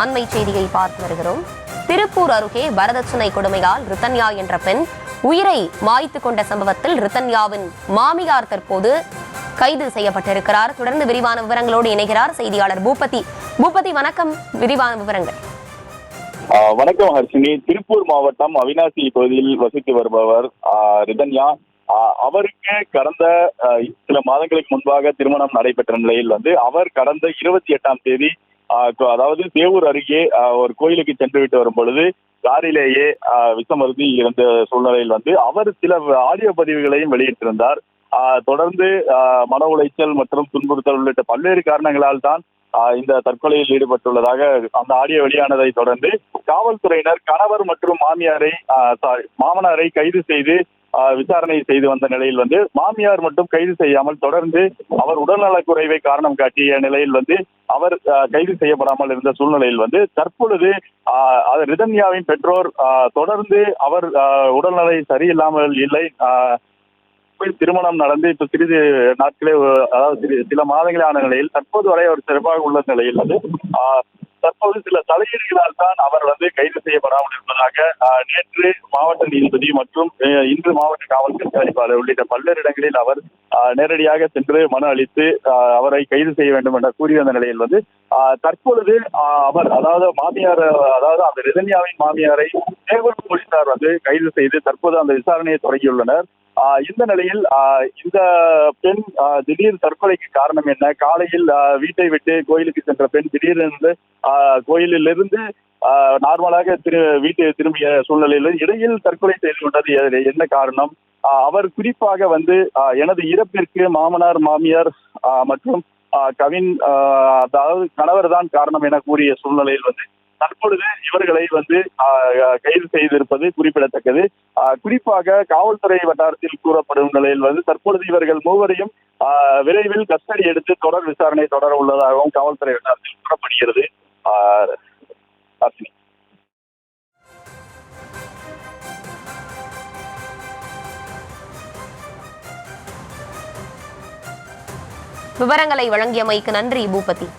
அண்மை செய்தியை பார்த்து வருகிறோம். திருப்பூர் அருகே வரதட்சணை கொடுமையால் ரித்தன்யா என்ற பெண் உயிரை மாய்த்து கொண்ட சம்பவத்தில் ரித்தன்யாவின் மாமியார் தற்போது கைது செய்யப்பட்டிருக்கிறார். தொடர்ந்து விரிவான விவரங்களோடு இணைகிறார் செய்தியாளர் பூபதி. பூபதி, வணக்கம். விரிவான விவரங்கள். வணக்கம் ஹர்ஷினி. திருப்பூர் மாவட்டம் அவினாசி பகுதியில் வசித்து வருபவர் ரிதன்யா. அவருக்கு கடந்த சில மாதங்களுக்கு முன்பாக திருமணம் நடைபெற்ற நிலையில் அவர் கடந்த 28ஆம் தேதி அதாவது தேவூர் அருகே ஒரு கோயிலுக்கு சென்று விட்டு வரும் பொழுது காரிலேயே விஷமருந்தி இருந்த சூழ்நிலையில் அவர் சில ஆடியோ பதிவுகளையும் வெளியிட்டிருந்தார். தொடர்ந்து மன உளைச்சல் மற்றும் துன்புறுத்தல் உள்ளிட்ட பல்வேறு காரணங்களால் தான் இந்த தற்கொலையில் ஈடுபட்டுள்ளதாக அந்த ஆடியோ வெளியானதை தொடர்ந்து காவல்துறையினர் கணவர் மற்றும் மாமனாரை கைது செய்து விசாரணை செய்து வந்த நிலையில் மாமியார் மட்டும் கைது செய்யாமல் தொடர்ந்து அவர் உடல்நலக்குறைவை காரணம் காட்டிய நிலையில் அவர் கைது செய்யப்படாமல் இருந்த சூழ்நிலையில் தற்பொழுது ரிதன்யாவின் பெற்றோர் தொடர்ந்து அவர் உடல்நிலை சரியில்லாமல் இல்லை, திருமணம் நடந்து இப்ப சிறிது நாட்களே, அதாவது சில மாதங்களே ஆன நிலையில் தற்போது வரை அவர் சிறப்பாக உள்ள நிலையில் தற்போது சில தலையீடுகளால் தான் அவர் கைது செய்யப்படாமல் இருப்பதாக நேற்று மாவட்ட நீதிபதி மற்றும் இன்று மாவட்ட காவல் கண்காணிப்பாளர் உள்ளிட்ட பல்வேறு இடங்களில் அவர் நேரடியாக சென்று மனு அளித்து அவரை கைது செய்ய வேண்டும் என்ற கூறி வந்த நிலையில் தற்பொழுது அவர் அதாவது அந்த ரிதன்யாவின் மாமியாரை தேவூர் போலீசார் கைது செய்து தற்போது அந்த விசாரணையை தொடங்கியுள்ளனர். இந்த நிலையில் இந்த பெண் திடீர் தற்கொலைக்கு காரணம் என்ன? காலையில் வீட்டை விட்டு கோயிலுக்கு சென்ற பெண் திடீரென்று கோயிலிலிருந்து நார்மலாக வீட்டு திரும்பிய சூழ்நிலையில் இடையில் தற்கொலை செய்து கொண்டது என்ன காரணம்? அவர் குறிப்பாக எனது இறப்பிற்கு மாமனார் மாமியார் மற்றும் கவின் அதாவது கணவர் தான் காரணம் என கூறிய சூழ்நிலையில் தற்பொழுது இவர்களை கைது செய்திருப்பது குறிப்பிடத்தக்கது. குறிப்பாக காவல்துறை வட்டாரத்தில் கூறப்படும் நிலையில் தற்பொழுது இவர்கள் மூவரையும் விரைவில் கஸ்டடி எடுத்து தொடர் விசாரணை தொடர உள்ளதாகவும் காவல்துறை வட்டாரத்தில் கூறப்படுகிறது. விவரங்களை வழங்கியமைக்கு நன்றி பூபதி.